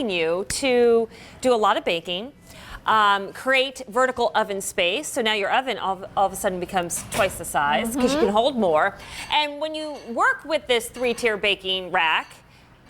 allowing you to do a lot of baking, create vertical oven space. So now your oven all of a sudden becomes twice the size because you can hold more. And when you work with this 3-tier baking rack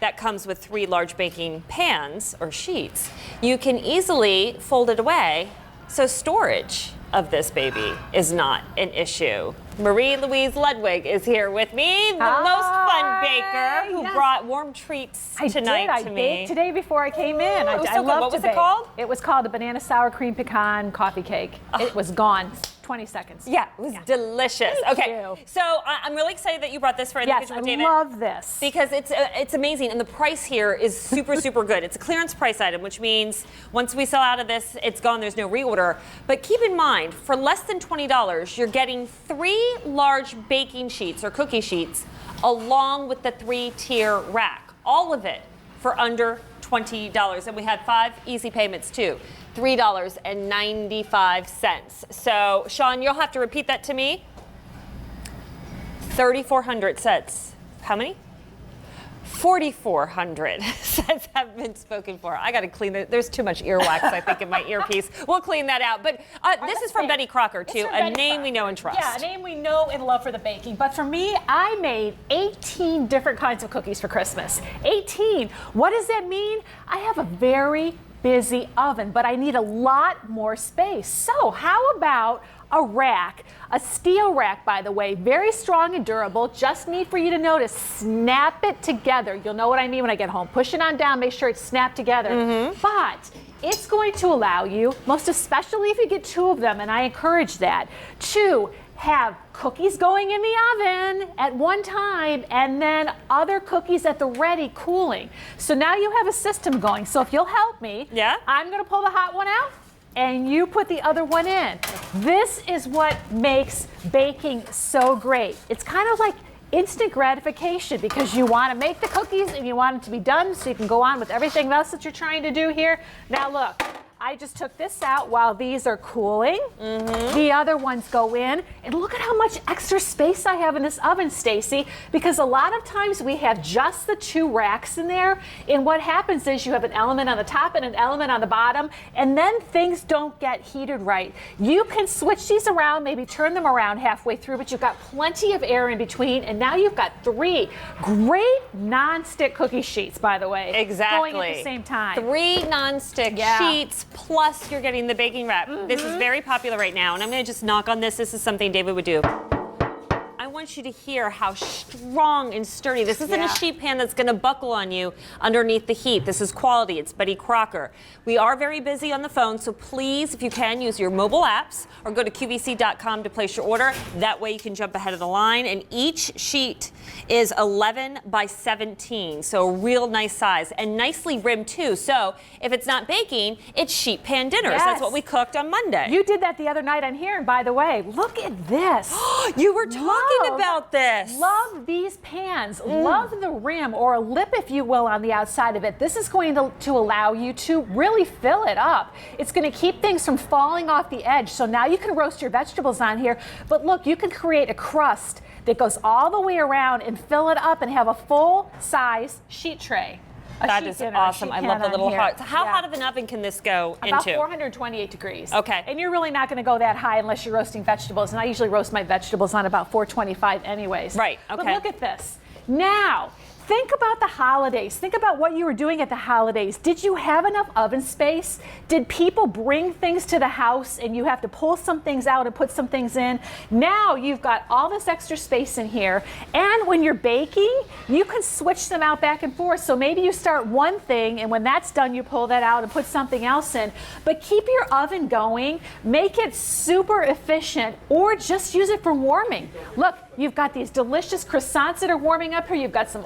that comes with 3 large baking pans or sheets, you can easily fold it away. So storage of this baby is not an issue. Marie-Louise Ludwig is here with me, the most fun baker who brought warm treats tonight to me. I baked today before I came in. I love what was it called? It was called a banana sour cream pecan coffee cake. It was gone. 20 seconds. Yeah, it was delicious. Thank you. So I'm really excited that you brought this for our Yes, I love this. because it's amazing, and the price here is super, super good. It's a clearance price item, which means once we sell out of this, it's gone. There's no reorder. But keep in mind, for less than $20, you're getting 3 large baking sheets or cookie sheets along with the 3-tier rack. All of it for under $20. And we had 5 easy payments too. $3.95. So, Sean, you'll have to repeat that to me. 3,400 sets. How many? 4,400 sets have been spoken for. I got to clean it. There's too much earwax, I think, in my earpiece. We'll clean that out. But this is from Betty Crocker, too, a name we know and trust. Yeah, a name we know and love for the baking. But for me, I made 18 different kinds of cookies for Christmas. 18. What does that mean? I have a very busy oven, but I need a lot more space. So how about a rack, a steel rack, by the way, very strong and durable. Just need for you to notice, snap it together. You'll know what I mean when I get home. Push it on down, make sure it's snapped together. But it's going to allow you, most especially if you get 2 of them, and I encourage that, to have cookies going in the oven at one time and then other cookies at the ready cooling. So now you have a system going. So if you'll help me, I'm going to pull the hot one out and you put the other one in. This is what makes baking so great. It's kind of like instant gratification because you want to make the cookies and you want it to be done so you can go on with everything else that you're trying to do here. Now look, I just took this out while these are cooling. The other ones go in. And look at how much extra space I have in this oven, Stacy, because a lot of times we have just the 2 racks in there. And what happens is you have an element on the top and an element on the bottom, and then things don't get heated right. You can switch these around, maybe turn them around halfway through, but you've got plenty of air in between. And now you've got 3 great non-stick cookie sheets, by the way. Exactly. Going at the same time. 3 non-stick sheets. Plus, you're getting the baking wrap. This is very popular right now, and I'm going to just knock on this. This is something David would do. I want you to hear how strong and sturdy. This isn't a sheet pan that's going to buckle on you underneath the heat. This is quality. It's Betty Crocker. We are very busy on the phone, so please, if you can, use your mobile apps or go to QVC.com to place your order. That way you can jump ahead of the line. And each sheet is 11 by 17, so a real nice size and nicely rimmed too. So if it's not baking, it's sheet pan dinners. That's what we cooked on Monday. You did that the other night on here, and by the way, look at this. You were talking about this. Love these pans. Love the rim or lip, if you will, on the outside of it. This is going to allow you to really fill it up. It's going to keep things from falling off the edge. So now you can roast your vegetables on here. But look, you can create a crust that goes all the way around and fill it up and have a full-size sheet tray. That is awesome. I love the little hot. How hot of an oven can this go into? About 428 degrees. Okay. And you're really not going to go that high unless you're roasting vegetables. And I usually roast my vegetables on about 425 anyways. Right. Okay. But look at this. Now, think about the holidays. Think about what you were doing at the holidays. Did you have enough oven space? Did people bring things to the house and you have to pull some things out and put some things in? Now you've got all this extra space in here. And when you're baking, you can switch them out back and forth. So maybe you start one thing and when that's done, you pull that out and put something else in. But keep your oven going. Make it super efficient or just use it for warming. Look, you've got these delicious croissants that are warming up here. You've got some,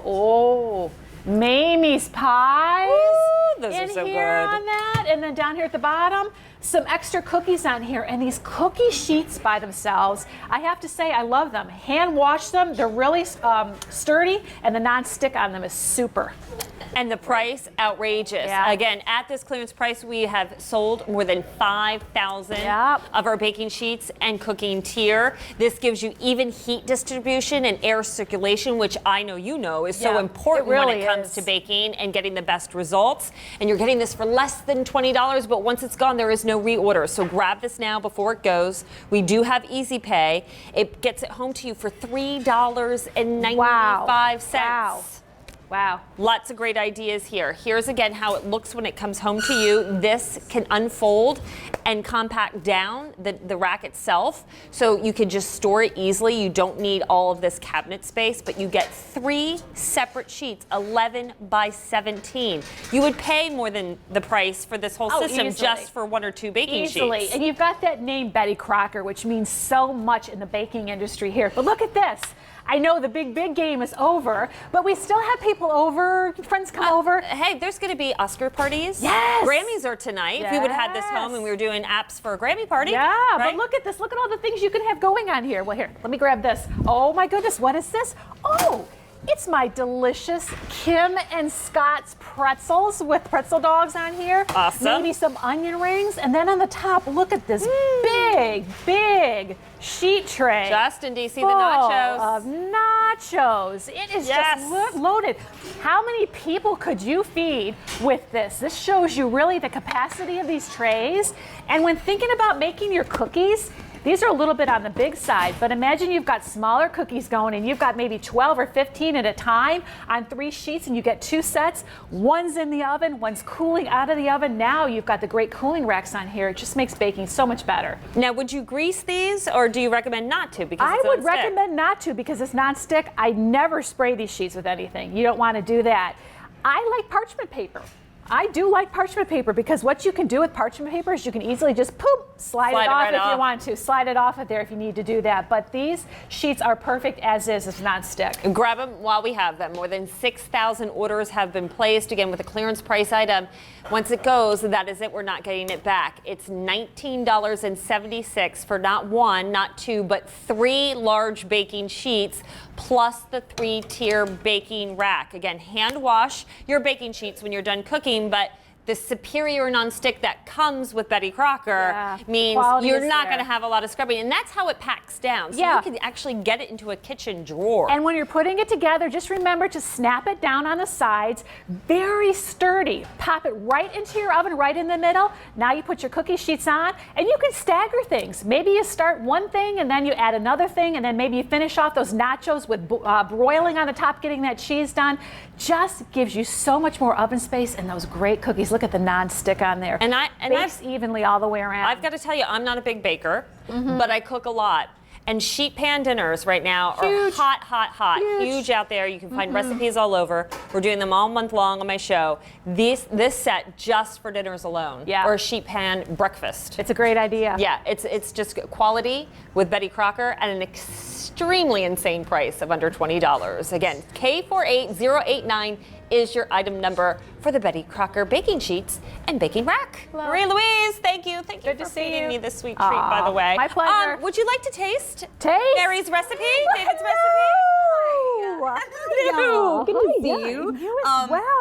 Mamie's pies. Ooh, those are so in here good. On that. And then down here at the bottom, some extra cookies on here. And these cookie sheets by themselves, I have to say I love them. Hand wash them. They're really sturdy. And the non-stick on them is super. And the price, outrageous. Yeah. Again, at this clearance price, we have sold more than 5,000 of our baking sheets and cooking tier. This gives you even heat distribution and air circulation, which I know you know is so important when it comes to baking and getting the best results. and you're getting this for less than $20, but once it's gone, there is no reorder. So grab this now before it goes. We do have Easy Pay. It gets it home to you for $3.95. Wow. Wow. Lots of great ideas here. Here's again how it looks when it comes home to you. This can unfold and compact down the rack itself, so you can just store it easily. You don't need all of this cabinet space, but you get 3 separate sheets, 11 by 17. You would pay more than the price for this whole system easily. just for 1 or 2 baking sheets. And you've got that name Betty Crocker, which means so much in the baking industry here. But look at this. I know the big game is over, but we still have people over, friends come over. Hey, there's going to be Oscar parties. Yes. Grammys are tonight. If we would have had this home and we were doing apps for a Grammy party. Yeah, right? but look at this. Look at all the things you can have going on here. Well, here, let me grab this. Oh my goodness, what is this? Oh, it's my delicious Kim and Scott's pretzels with pretzel dogs on here. Awesome. Maybe some onion rings. And then on the top, look at this big sheet tray. Justin, do you see the full nachos? Of nachos. It is just loaded. How many people could you feed with this? This shows you really the capacity of these trays. And when thinking about making your cookies, these are a little bit on the big side, but imagine you've got smaller cookies going and you've got maybe 12 or 15 at a time on 3 sheets and you get 2 sets. One's in the oven, one's cooling out of the oven. Now you've got the great cooling racks on here. It just makes baking so much better. Now, would you grease these or do you recommend not to? Because I it's would nonstick? recommend not to because it's nonstick. I never spray these sheets with anything. You don't want to do that. I like parchment paper. I do like parchment paper because what you can do with parchment paper is you can easily just slide it off if you want to. Slide it off of there if you need to do that. But these sheets are perfect as is. It's non-stick. Grab them while we have them. More than 6,000 orders have been placed. Again, with a clearance price item. Once it goes, that is it. We're not getting it back. It's $19.76 for not 1, not 2, but 3 large baking sheets plus the 3-tier baking rack. Again, hand wash your baking sheets when you're done cooking, but the superior nonstick that comes with Betty Crocker means quality you're is not there. going to have a lot of scrubbing, and that's how it packs down. So you can actually get it into a kitchen drawer. And when you're putting it together, just remember to snap it down on the sides. Very sturdy. Pop it right into your oven, right in the middle. Now you put your cookie sheets on, and you can stagger things. Maybe you start one thing, and then you add another thing, and then maybe you finish off those nachos with broiling on the top, getting that cheese done. Just gives you so much more oven space and those great cookies. Look at the non-stick on there. And bakes evenly all the way around. I've got to tell you, I'm not a big baker, but I cook a lot. And sheet pan dinners right now are hot. Huge out there. You can find recipes all over. We're doing them all month long on my show. This set just for dinners alone. Or a sheet pan breakfast. It's a great idea. Yeah, it's just quality with Betty Crocker at an extremely insane price of under $20. Again, K48089 is your item number for the Betty Crocker baking sheets and baking rack. Marie Louise, thank you. Thank you for feeding me this sweet treat, by the way. My pleasure. Would you like to taste? Mary's recipe? David's recipe? Hello. Good to see you. You as well.